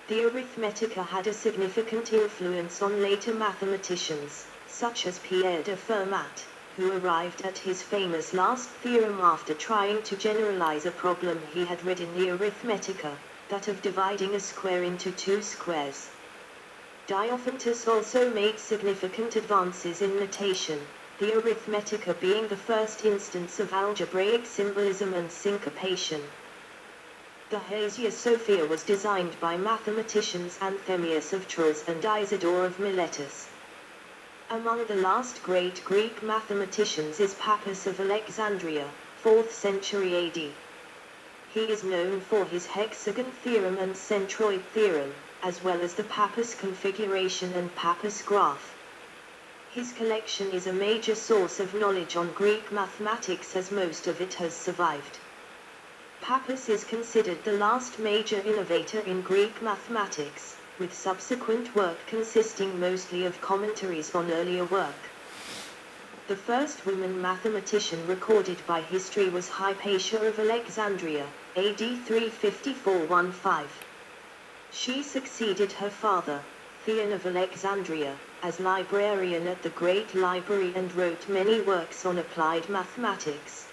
The Arithmetica had a significant influence on later mathematicians, such as Pierre de Fermat, who arrived at his famous last theorem after trying to generalize a problem he had read in the Arithmetica, that of dividing a square into two squares. Diophantus also made significant advances in notation, the Arithmetica being the first instance of algebraic symbolism and syncopation. The Hagia Sophia was designed by mathematicians Anthemius of Tralles and Isidore of Miletus. Among the last great Greek mathematicians is Pappus of Alexandria, 4th century AD. He is known for his hexagon theorem and centroid theorem, as well as the Pappus configuration and Pappus graph. His collection is a major source of knowledge on Greek mathematics, as most of it has survived. Pappus is considered the last major innovator in Greek mathematics, with subsequent work consisting mostly of commentaries on earlier work. The first woman mathematician recorded by history was Hypatia of Alexandria, AD 354-15. She succeeded her father, Theon of Alexandria, as librarian at the Great Library and wrote many works on applied mathematics.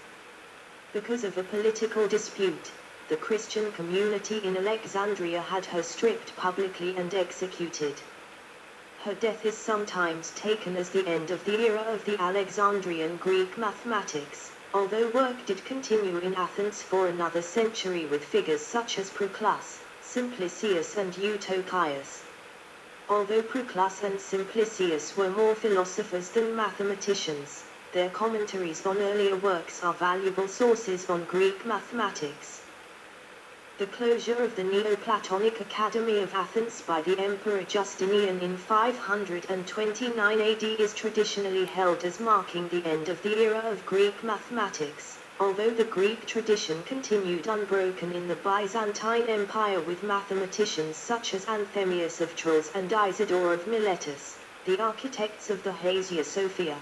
Because of a political dispute, the Christian community in Alexandria had her stripped publicly and executed. Her death is sometimes taken as the end of the era of the Alexandrian Greek mathematics, although work did continue in Athens for another century with figures such as Proclus, Simplicius and Eutychius. Although Proclus and Simplicius were more philosophers than mathematicians, their commentaries on earlier works are valuable sources on Greek mathematics. The closure of the Neoplatonic Academy of Athens by the Emperor Justinian in 529 AD is traditionally held as marking the end of the era of Greek mathematics, although the Greek tradition continued unbroken in the Byzantine Empire with mathematicians such as Anthemius of Tralles and Isidore of Miletus, the architects of the Hagia Sophia.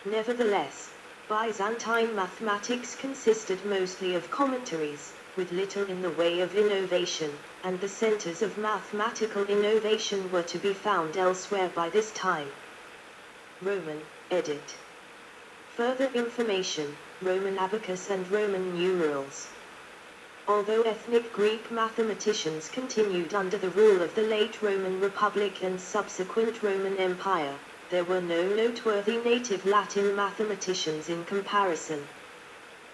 Nevertheless, Byzantine mathematics consisted mostly of commentaries, with little in the way of innovation, and the centers of mathematical innovation were to be found elsewhere by this time. Roman, edit. Further information, Roman abacus and Roman numerals. Although ethnic Greek mathematicians continued under the rule of the late Roman Republic and subsequent Roman Empire, there were no noteworthy native Latin mathematicians in comparison.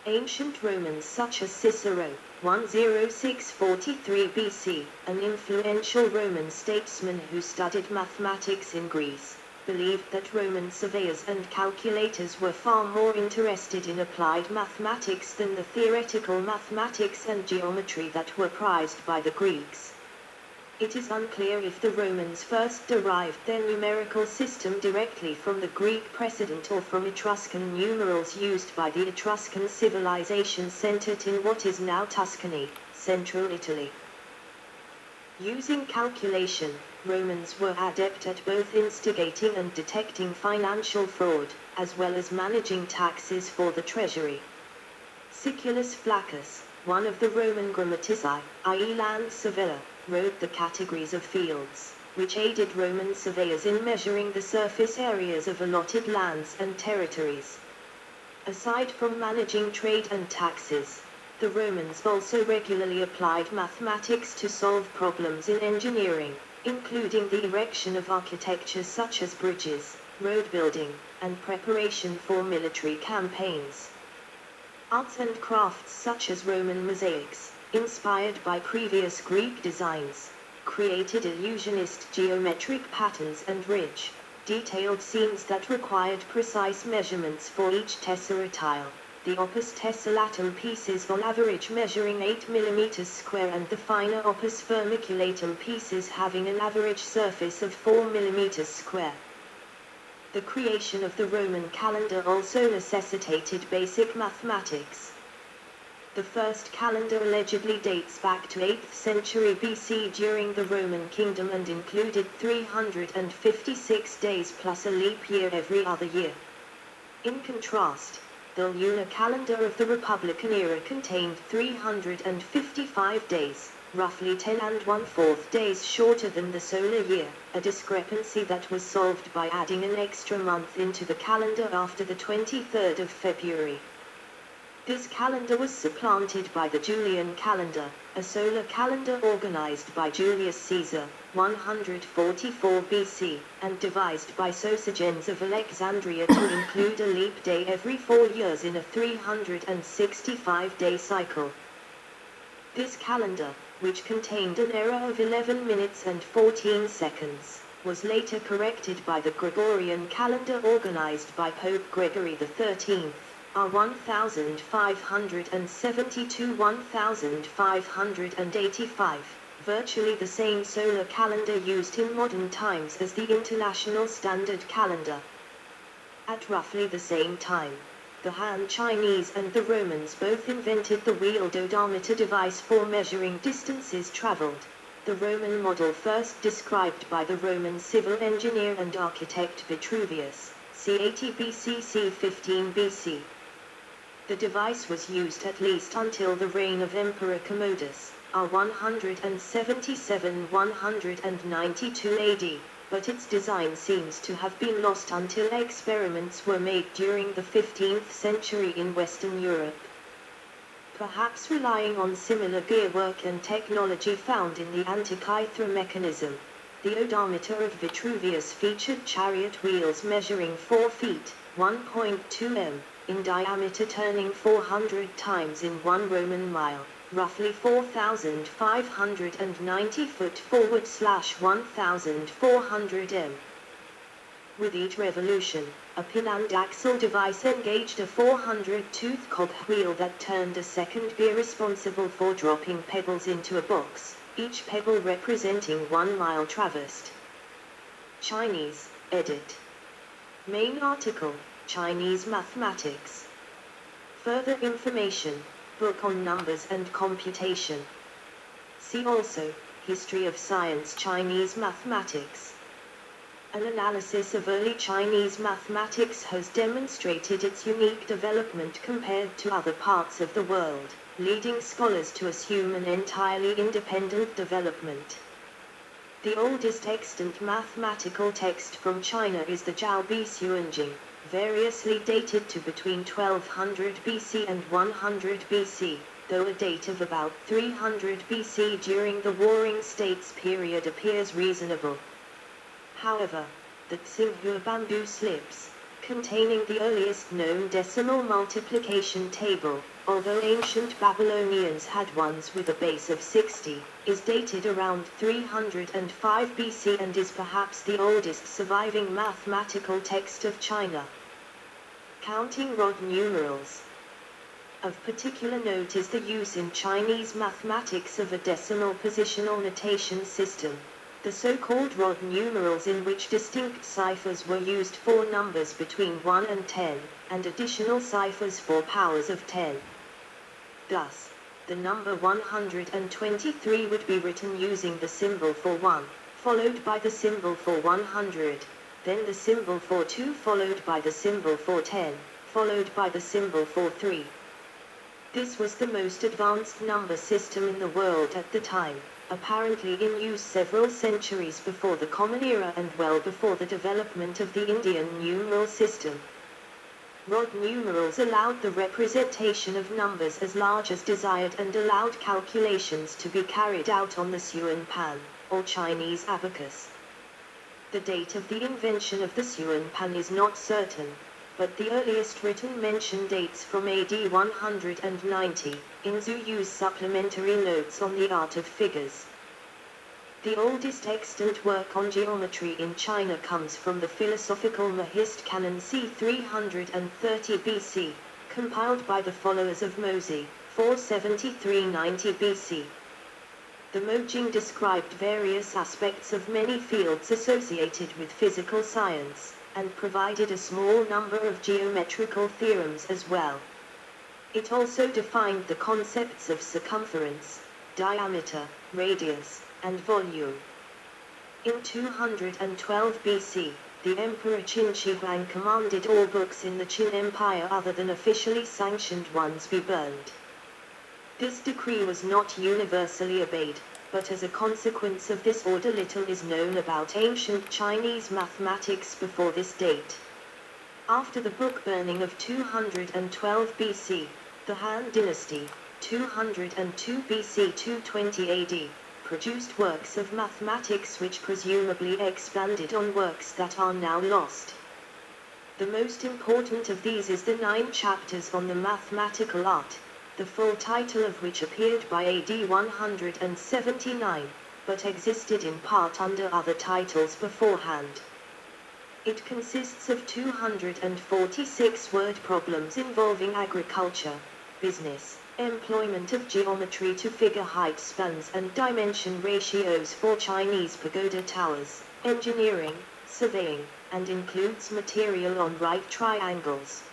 Ancient Romans such as Cicero, 106-43 BC, an influential Roman statesman who studied mathematics in Greece, believed that Roman surveyors and calculators were far more interested in applied mathematics than the theoretical mathematics and geometry that were prized by the Greeks. It is unclear if the Romans first derived their numerical system directly from the Greek precedent or from Etruscan numerals used by the Etruscan civilization centered in what is now Tuscany, central Italy. Using calculation, Romans were adept at both instigating and detecting financial fraud, as well as managing taxes for the treasury. Siculus Flaccus, one of the Roman grammatici, i.e. land surveyor, wrote the categories of fields, which aided Roman surveyors in measuring the surface areas of allotted lands and territories. Aside from managing trade and taxes, the Romans also regularly applied mathematics to solve problems in engineering, including the erection of architecture such as bridges, road building, and preparation for military campaigns. Arts and crafts such as Roman mosaics, inspired by previous Greek designs, created illusionist geometric patterns and rich, detailed scenes that required precise measurements for each tessera tile, the opus tessellatum pieces on average measuring 8 mm square and the finer opus vermiculatum pieces having an average surface of 4 mm square. The creation of the Roman calendar also necessitated basic mathematics. The first calendar allegedly dates back to 8th century BC during the Roman kingdom and included 356 days plus a leap year every other year. In contrast, the lunar calendar of the Republican era contained 355 days, roughly 10 and 1/4 days shorter than the solar year, a discrepancy that was solved by adding an extra month into the calendar after the 23rd of February. This calendar was supplanted by the Julian calendar, a solar calendar organized by Julius Caesar, 144 BC, and devised by Sosigenes of Alexandria to include a leap day every 4 years in a 365-day cycle. This calendar, which contained an error of 11 minutes and 14 seconds, was later corrected by the Gregorian calendar organized by Pope Gregory XIII, R 1572-1585, virtually the same solar calendar used in modern times as the International Standard Calendar. At roughly the same time, the Han Chinese and the Romans both invented the wheeled odometer device for measuring distances traveled, the Roman model first described by the Roman civil engineer and architect Vitruvius, c. 80 BC c. 15 BC. The device was used at least until the reign of Emperor Commodus, R 177-192 AD. But its design seems to have been lost until experiments were made during the 15th century in Western Europe. Perhaps relying on similar gearwork and technology found in the Antikythera mechanism, the odometer of Vitruvius featured chariot wheels measuring 4 feet, 1.2 m, in diameter, turning 400 times in 1 Roman mile, roughly 4,590 foot /1,400 m. With each revolution, a pin and axle device engaged a 400-tooth cogwheel that turned a second gear responsible for dropping pebbles into a box, each pebble representing 1 mile traversed. Chinese, edit. Main article, Chinese mathematics. Further information, Book on Numbers and Computation. See also, History of Science Chinese Mathematics. An analysis of early Chinese mathematics has demonstrated its unique development compared to other parts of the world, leading scholars to assume an entirely independent development. The oldest extant mathematical text from China is the Zhaobi Xuanjing, variously dated to between 1200 BC and 100 BC, though a date of about 300 BC during the Warring States period appears reasonable. However, the Xinhua bamboo slips, containing the earliest known decimal multiplication table, although ancient Babylonians had ones with a base of 60, is dated around 305 BC and is perhaps the oldest surviving mathematical text of China. Counting rod numerals. Of particular note is the use in Chinese mathematics of a decimal positional notation system, the so-called rod numerals, in which distinct ciphers were used for numbers between 1 and 10, and additional ciphers for powers of 10. Thus, the number 123 would be written using the symbol for 1, followed by the symbol for 100, then the symbol for 2 followed by the symbol for 10, followed by the symbol for 3. This was the most advanced number system in the world at the time, apparently in use several centuries before the Common Era and well before the development of the Indian numeral system. Rod numerals allowed the representation of numbers as large as desired and allowed calculations to be carried out on the Xuan Pan, or Chinese abacus. The date of the invention of the Xuan Pan is not certain, but the earliest written mention dates from AD 190, in Zhu Yu's supplementary notes on the art of figures. The oldest extant work on geometry in China comes from the philosophical Mahist Canon c. 330 BC, compiled by the followers of Mozi, 473-90 BC. The Mojing described various aspects of many fields associated with physical science, and provided a small number of geometrical theorems as well. It also defined the concepts of circumference, diameter, radius, and volume. In 212 BC, the Emperor Qin Shi Huang commanded all books in the Qin Empire other than officially sanctioned ones be burned. This decree was not universally obeyed, but as a consequence of this order little is known about ancient Chinese mathematics before this date. After the book burning of 212 BC, the Han Dynasty, 202 BC 220 AD, produced works of mathematics which presumably expanded on works that are now lost. The most important of these is the 9 chapters on the mathematical art, the full title of which appeared by AD 179, but existed in part under other titles beforehand. It consists of 246 word problems involving agriculture, business, employment of geometry to figure height spans and dimension ratios for Chinese pagoda towers, engineering, surveying, and includes material on right triangles.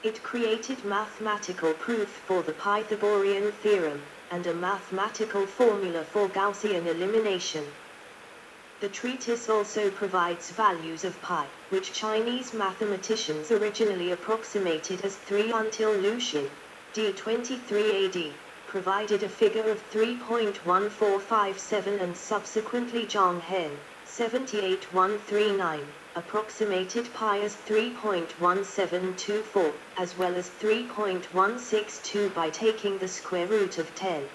It created mathematical proof for the Pythagorean theorem, and a mathematical formula for Gaussian elimination. The treatise also provides values of pi, which Chinese mathematicians originally approximated as 3 until Liu Xin, d. 23 AD, provided a figure of 3.1457 and subsequently Zhang Hen, 78139, approximated pi as 3.1724, as well as 3.162 by taking the square root of 10.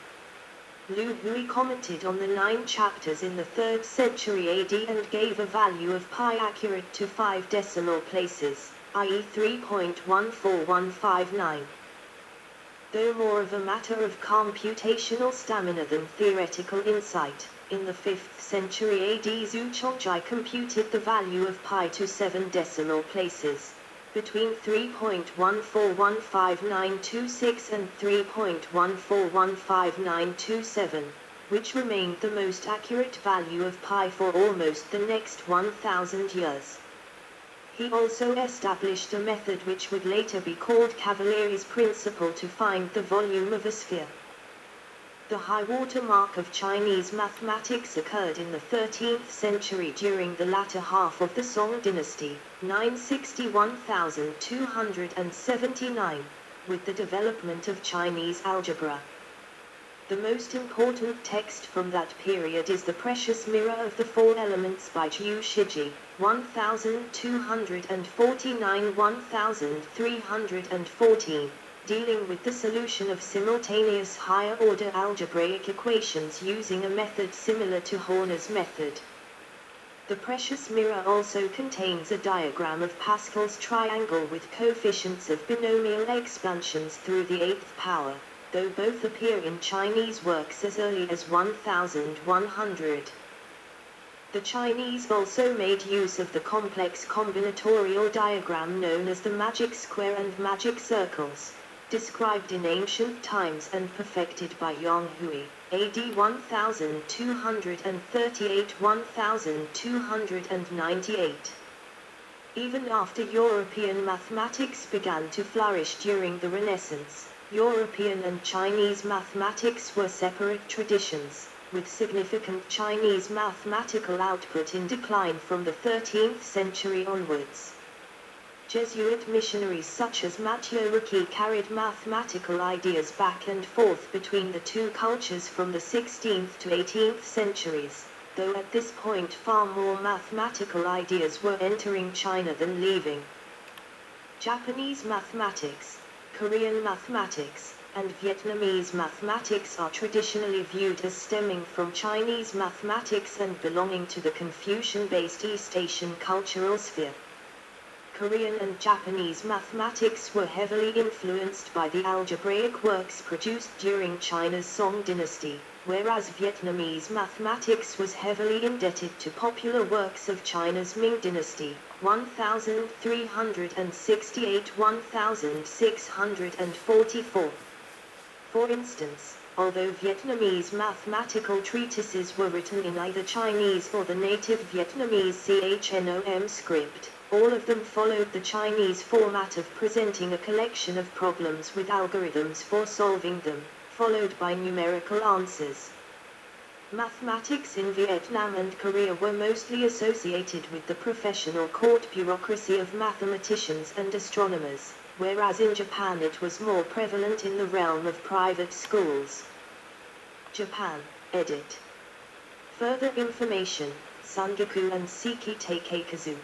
Liu Hui commented on the 9 chapters in the 3rd century AD and gave a value of pi accurate to 5 decimal places, i.e. 3.14159. Though more of a matter of computational stamina than theoretical insight, in the 5th century AD Zhu Chongjai computed the value of pi to 7 decimal places, between 3.141596 and 3.141597, which remained the most accurate value of pi for almost the next 1,000 years. He also established a method which would later be called Cavaleri's principle to find the volume of a sphere. The high-water mark of Chinese mathematics occurred in the 13th century during the latter half of the Song dynasty, 961,279, with the development of Chinese algebra. The most important text from that period is The Precious Mirror of the Four Elements by Zhu Shiji, 1249-1314, dealing with the solution of simultaneous higher-order algebraic equations using a method similar to Horner's method. The precious mirror also contains a diagram of Pascal's triangle with coefficients of binomial expansions through the 8th power, though both appear in Chinese works as early as 1100. The Chinese also made use of the complex combinatorial diagram known as the magic square and magic circles, described in ancient times and perfected by Yang Hui, AD 1238-1298. Even after European mathematics began to flourish during the Renaissance, European and Chinese mathematics were separate traditions, with significant Chinese mathematical output in decline from the 13th century onwards. Jesuit missionaries such as Mathieu Riquet carried mathematical ideas back and forth between the two cultures from the 16th to 18th centuries, though at this point far more mathematical ideas were entering China than leaving. Japanese mathematics, Korean mathematics, and Vietnamese mathematics are traditionally viewed as stemming from Chinese mathematics and belonging to the Confucian-based East Asian cultural sphere. Korean and Japanese mathematics were heavily influenced by the algebraic works produced during China's Song dynasty, whereas Vietnamese mathematics was heavily indebted to popular works of China's Ming dynasty, 1368–1644. For instance, although Vietnamese mathematical treatises were written in either Chinese or the native Vietnamese Khnom script, all of them followed the Chinese format of presenting a collection of problems with algorithms for solving them, followed by numerical answers. Mathematics in Vietnam and Korea were mostly associated with the professional court bureaucracy of mathematicians and astronomers, whereas in Japan it was more prevalent in the realm of private schools. Japan, edit. Further information, Sangaku and Seiki Teikei-kazu.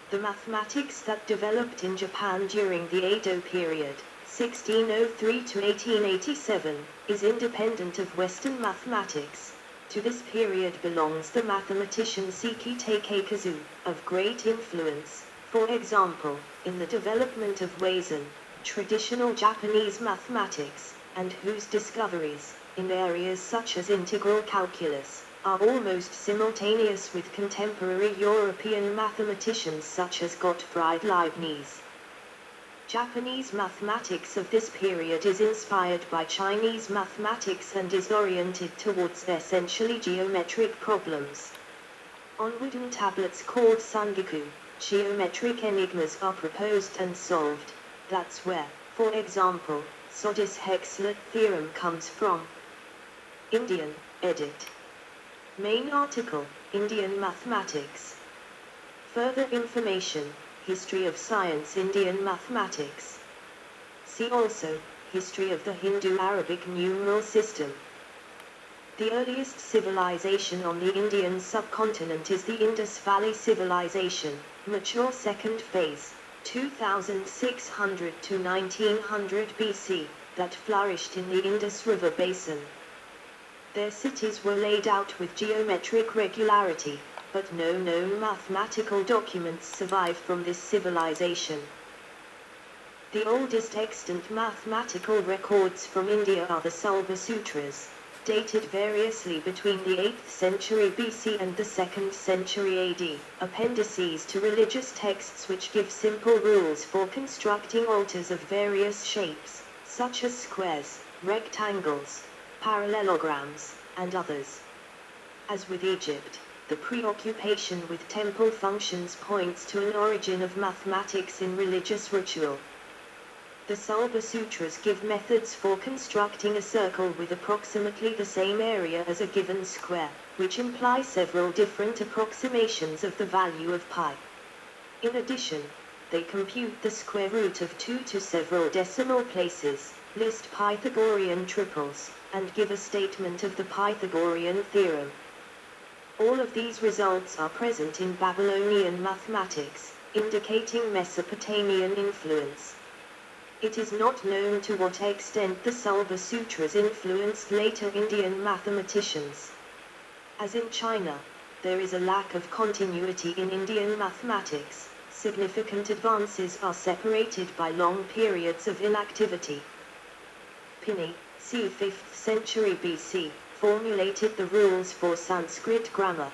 The mathematics that developed in Japan during the Edo period, 1603 to 1887, is independent of Western mathematics. To this period belongs the mathematician Seiki Teikei-kazu, of great influence, for example, in the development of Weizen, traditional Japanese mathematics, and whose discoveries, in areas such as integral calculus, are almost simultaneous with contemporary European mathematicians such as Gottfried Leibniz. Japanese mathematics of this period is inspired by Chinese mathematics and is oriented towards essentially geometric problems. On wooden tablets called sangaku, geometric enigmas are proposed and solved. That's where, for example, Sodus-Hexlet theorem comes from. Indian, edit. Main article, Indian mathematics. Further information, History of Science Indian Mathematics. See also, History of the Hindu-Arabic numeral system. The earliest civilization on the Indian subcontinent is the Indus Valley Civilization, mature second phase, 2600 to 1900 BC, that flourished in the Indus River basin. Their cities were laid out with geometric regularity, but no known mathematical documents survive from this civilization. The oldest extant mathematical records from India are the Sulba Sutras, dated variously between the 8th century BC and the 2nd century AD, appendices to religious texts which give simple rules for constructing altars of various shapes, such as squares, rectangles, parallelograms, and others. As with Egypt, the preoccupation with temple functions points to an origin of mathematics in religious ritual. The Sulba Sutras give methods for constructing a circle with approximately the same area as a given square, which imply several different approximations of the value of pi. In addition, they compute the square root of 2 to several decimal places, list Pythagorean triples, and give a statement of the Pythagorean theorem. All of these results are present in Babylonian mathematics, indicating Mesopotamian influence. It is not known to what extent the Sulba Sutras influenced later Indian mathematicians. As in China, there is a lack of continuity in Indian mathematics. Significant advances are separated by long periods of inactivity. Pini, c. 5th century BC, formulated the rules for Sanskrit grammar.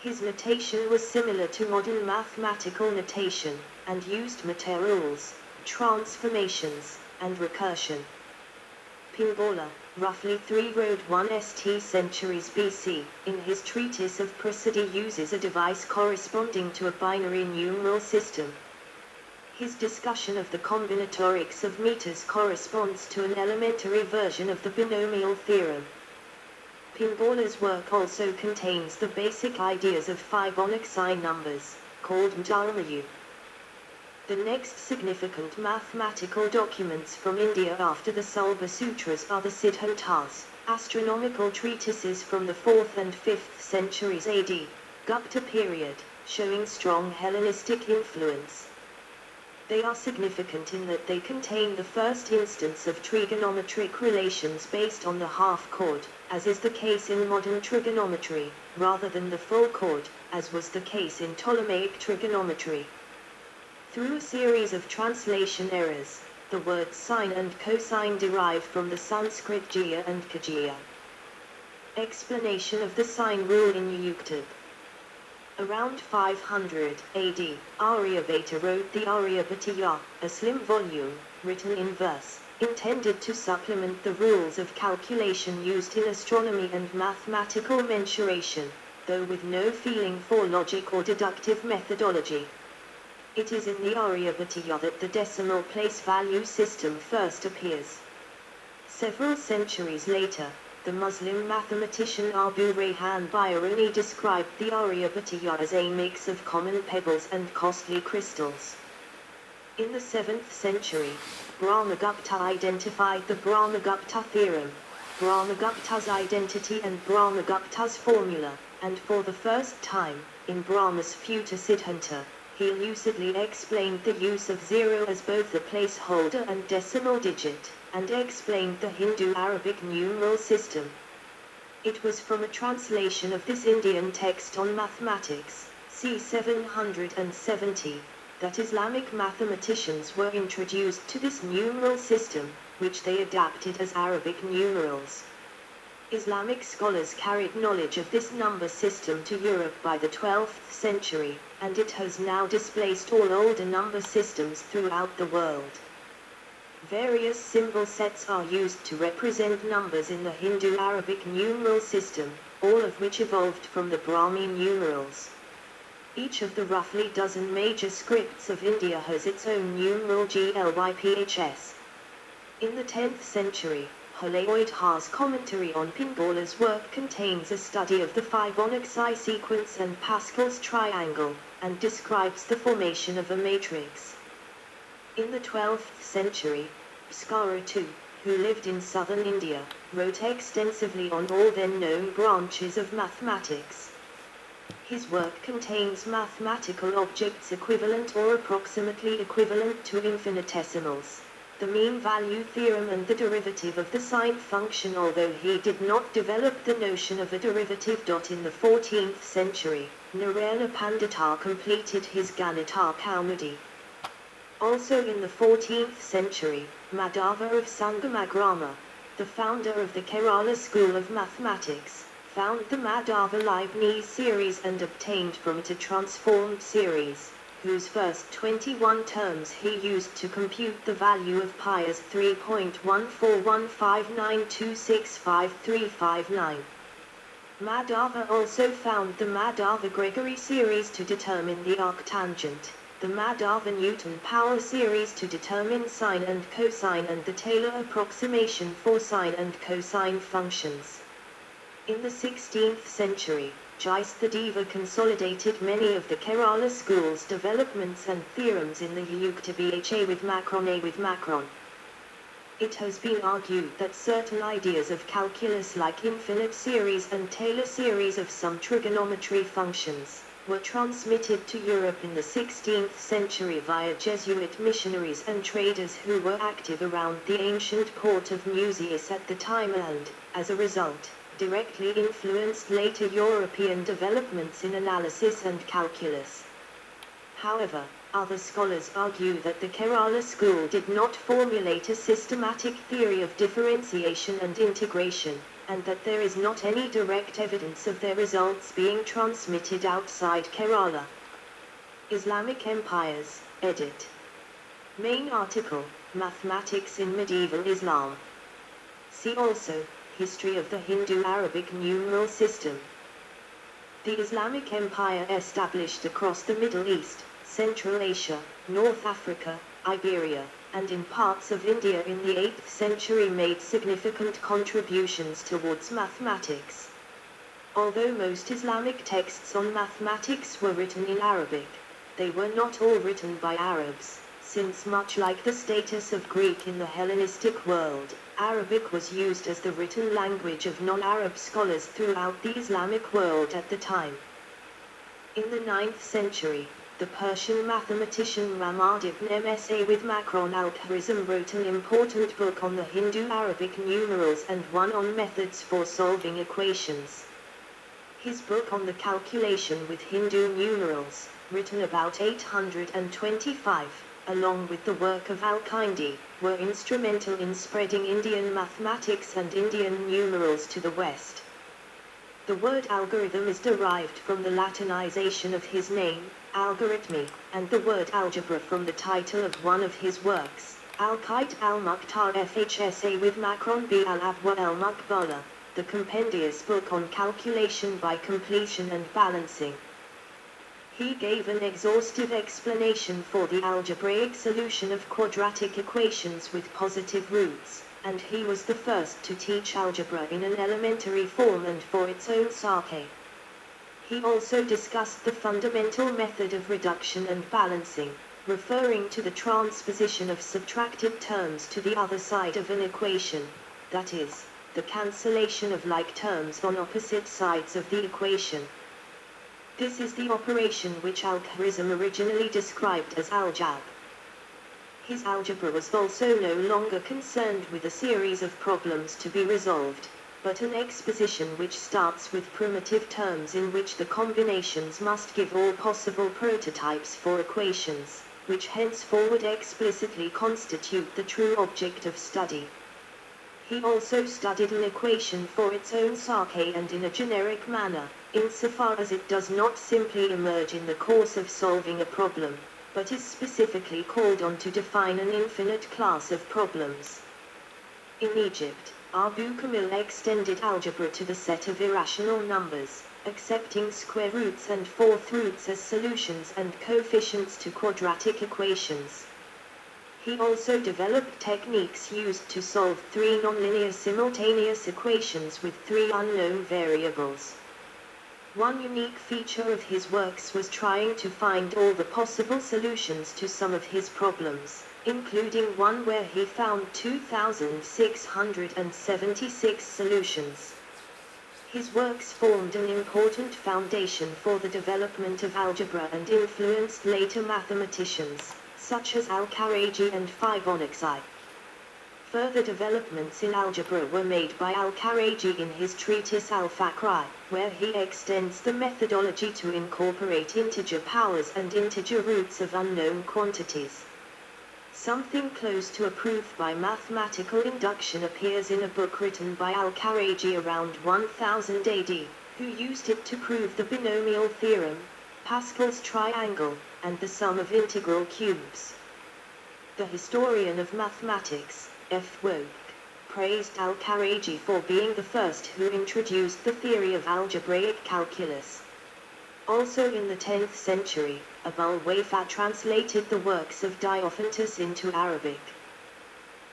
His notation was similar to modern mathematical notation, and used meter rules, transformations, and recursion. Pingala, roughly 3rd St centuries BC, in his treatise of prosody uses a device corresponding to a binary numeral system. His discussion of the combinatorics of meters corresponds to an elementary version of the binomial theorem. Pingala's work also contains the basic ideas of Fibonacci sign numbers, called Mdalmayu. The next significant mathematical documents from India after the Sulba Sutras are the Siddhantas, astronomical treatises from the 4th and 5th centuries AD, Gupta period, showing strong Hellenistic influence. They are significant in that they contain the first instance of trigonometric relations based on the half chord, as is the case in modern trigonometry, rather than the full chord, as was the case in Ptolemaic trigonometry. Through a series of translation errors, the words sine and cosine derive from the Sanskrit jya and kajya. Explanation of the sine rule in Yuktub. Around 500 AD, Aryabhata wrote the Aryabhatiyya, a slim volume, written in verse, intended to supplement the rules of calculation used in astronomy and mathematical mensuration, though with no feeling for logic or deductive methodology. It is in the Aryabhatiyya that the decimal place value system first appears. Several centuries later, the Muslim mathematician Abu Rayhan Biruni described the Aryabhatiyya as a mix of common pebbles and costly crystals. In the 7th century, Brahmagupta identified the Brahmagupta theorem, Brahmagupta's identity and Brahmagupta's formula, and for the first time, in Brahma's Futa Siddhanta, he lucidly explained the use of zero as both a placeholder and decimal digit, and explained the Hindu-Arabic numeral system. It was from a translation of this Indian text on mathematics, c. 770, that Islamic mathematicians were introduced to this numeral system, which they adapted as Arabic numerals. Islamic scholars carried knowledge of this number system to Europe by the 12th century, and it has now displaced all older number systems throughout the world. Various symbol sets are used to represent numbers in the Hindu-Arabic numeral system, all of which evolved from the Brahmi numerals. Each of the roughly dozen major scripts of India has its own numeral GLYPHS. In the 10th century, Holaoid Ha's commentary on Pinbala's work contains a study of the Fibonacci sequence and Pascal's triangle, and describes the formation of a matrix. In the 12th century, Bhaskara II, who lived in southern India, wrote extensively on all then known branches of mathematics. His work contains mathematical objects equivalent or approximately equivalent to infinitesimals, the mean value theorem and the derivative of the sine function, although he did not develop the notion of a derivative. In the 14th century, Narayana Pandita completed his Ganita Kaumudi. Also in the 14th century, Madhava of Sangamagrama, the founder of the Kerala school of mathematics, found the Madhava-Leibniz series and obtained from it a transformed series, whose first 21 terms he used to compute the value of pi as 3.14159265359. Madhava also found the Madhava-Gregory series to determine the arctangent, the Madhava-Newton power series to determine sine and cosine, and the Taylor approximation for sine and cosine functions. In the 16th century, Jayastadeva consolidated many of the Kerala school's developments and theorems in the Yukta Bha with Macron. It has been argued that certain ideas of calculus like infinite series and Taylor series of some trigonometry functions were transmitted to Europe in the 16th century via Jesuit missionaries and traders who were active around the ancient port of Musaeus at the time and, as a result, directly influenced later European developments in analysis and calculus. However, other scholars argue that the Kerala school did not formulate a systematic theory of differentiation and integration, and that there is not any direct evidence of their results being transmitted outside Kerala. Islamic Empires, edit. Main article, Mathematics in Medieval Islam. See also, History of the Hindu-Arabic numeral system. The Islamic Empire established across the Middle East, Central Asia, North Africa, Iberia, and in parts of India in the 8th century made significant contributions towards mathematics. Although most Islamic texts on mathematics were written in Arabic, they were not all written by Arabs, since much like the status of Greek in the Hellenistic world, Arabic was used as the written language of non-Arab scholars throughout the Islamic world at the time. In the 9th century, the Persian mathematician Ramad ibn Msa with Macron al-Khwarizm wrote an important book on the Hindu-Arabic numerals and one on methods for solving equations. His book on the calculation with Hindu numerals, written about 825, along with the work of Al-Kindi, were instrumental in spreading Indian mathematics and Indian numerals to the West. The word algorithm is derived from the Latinization of his name, algorithmi, and the word algebra from the title of one of his works, Al-Qaid al-Mukhtar FHSA with Macron B. al-Abwa al-Maqbala, the compendious book on calculation by completion and balancing. He gave an exhaustive explanation for the algebraic solution of quadratic equations with positive roots, and he was the first to teach algebra in an elementary form and for its own sake. He also discussed the fundamental method of reduction and balancing. referring to the transposition of subtracted terms to the other side of an equation, that is, the cancellation of like terms on opposite sides of the equation. This is the operation which Al-Khwarizm originally described as aljab. His algebra was also no longer concerned with a series of problems to be resolved, but an exposition which starts with primitive terms in which the combinations must give all possible prototypes for equations, which henceforward explicitly constitute the true object of study. He also studied an equation for its own sake and in a generic manner, insofar as it does not simply emerge in the course of solving a problem, but is specifically called on to define an infinite class of problems. In Egypt, Abu Kamil extended algebra to the set of irrational numbers, accepting square roots and fourth roots as solutions and coefficients to quadratic equations. He also developed techniques used to solve three nonlinear simultaneous equations with three unknown variables. One unique feature of his works was trying to find all the possible solutions to some of his problems, including one where he found 2,676 solutions. His works formed an important foundation for the development of algebra and influenced later mathematicians, such as Al-Khawarizmi and Fibonacci. Further developments in algebra were made by Al-Khawarizmi in his treatise Al-Faqri, where he extends the methodology to incorporate integer powers and integer roots of unknown quantities. Something close to a proof by mathematical induction appears in a book written by Al-Khawarizmi around 1000 AD, who used it to prove the binomial theorem, Pascal's triangle, and the sum of integral cubes. The historian of mathematics, F. Woke, praised Al-Khawarizmi for being the first who introduced the theory of algebraic calculus. Also in the 10th century, Abul Wayfa translated the works of Diophantus into Arabic.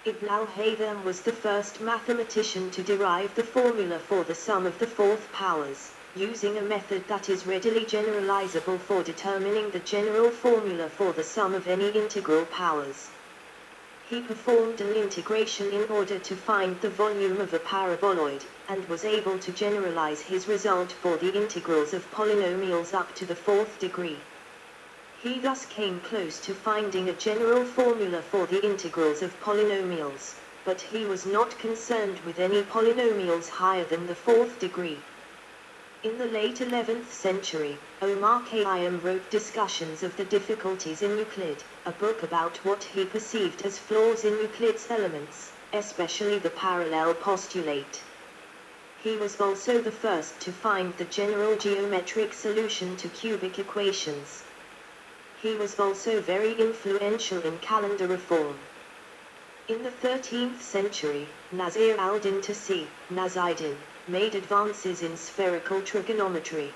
Ibn al-Haytham was the first mathematician to derive the formula for the sum of the fourth powers, using a method that is readily generalizable for determining the general formula for the sum of any integral powers. He performed an integration in order to find the volume of a paraboloid, and was able to generalize his result for the integrals of polynomials up to the fourth degree. He thus came close to finding a general formula for the integrals of polynomials, but he was not concerned with any polynomials higher than the fourth degree. In the late 11th century, Omar Khayyam wrote Discussions of the Difficulties in Euclid, a book about what he perceived as flaws in Euclid's elements, especially the parallel postulate. He was also the first to find the general geometric solution to cubic equations. He was also very influential in calendar reform. In the 13th century, Nasir al-Din Tasi, Nasruddin, made advances in spherical trigonometry.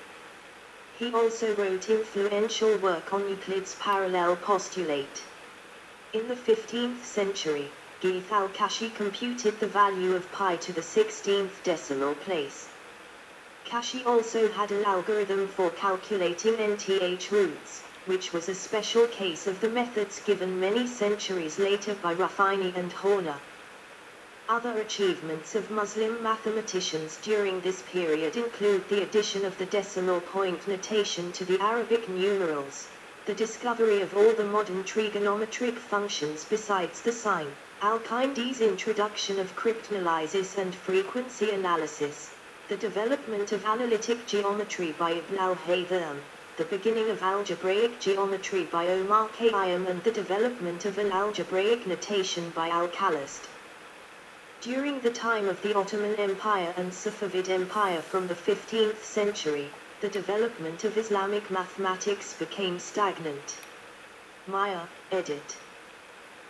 He also wrote influential work on Euclid's parallel postulate. In the 15th century, Geith al-Kashi computed the value of pi to the 16th decimal place. Kashi also had an algorithm for calculating nth roots, which was a special case of the methods given many centuries later by Ruffini and Horner. Other achievements of Muslim mathematicians during this period include the addition of the decimal point notation to the Arabic numerals, the discovery of all the modern trigonometric functions besides the sine, Al-Kindi's introduction of cryptanalysis and frequency analysis, the development of analytic geometry by Ibn al-Haytham, the beginning of algebraic geometry by Omar Khayyam, and the development of an algebraic notation by Al-Khalist. During the time of the Ottoman Empire and Safavid Empire from the 15th century, the development of Islamic mathematics became stagnant. Maya, edit.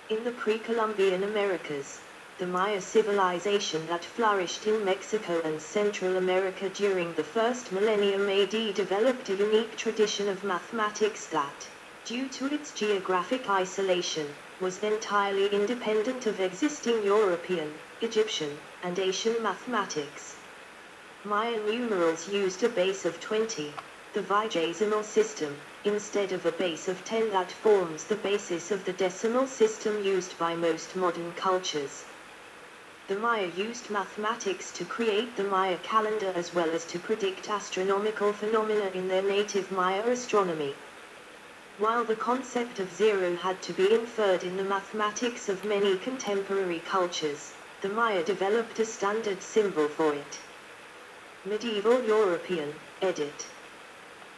In the pre-Columbian Americas, the Maya civilization that flourished in Mexico and Central America during the first millennium AD developed a unique tradition of mathematics that, due to its geographic isolation, was entirely independent of existing European, Egyptian, and Asian mathematics. Maya numerals used a base of 20, the vigesimal system, instead of a base of 10 that forms the basis of the decimal system used by most modern cultures. The Maya used mathematics to create the Maya calendar as well as to predict astronomical phenomena in their native Maya astronomy. While the concept of zero had to be inferred in the mathematics of many contemporary cultures, the Maya developed a standard symbol for it. Medieval European, edit.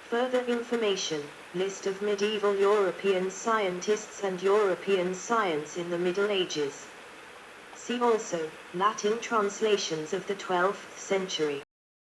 Further information, list of medieval European scientists and European science in the Middle Ages. See also, Latin translations of the 12th century.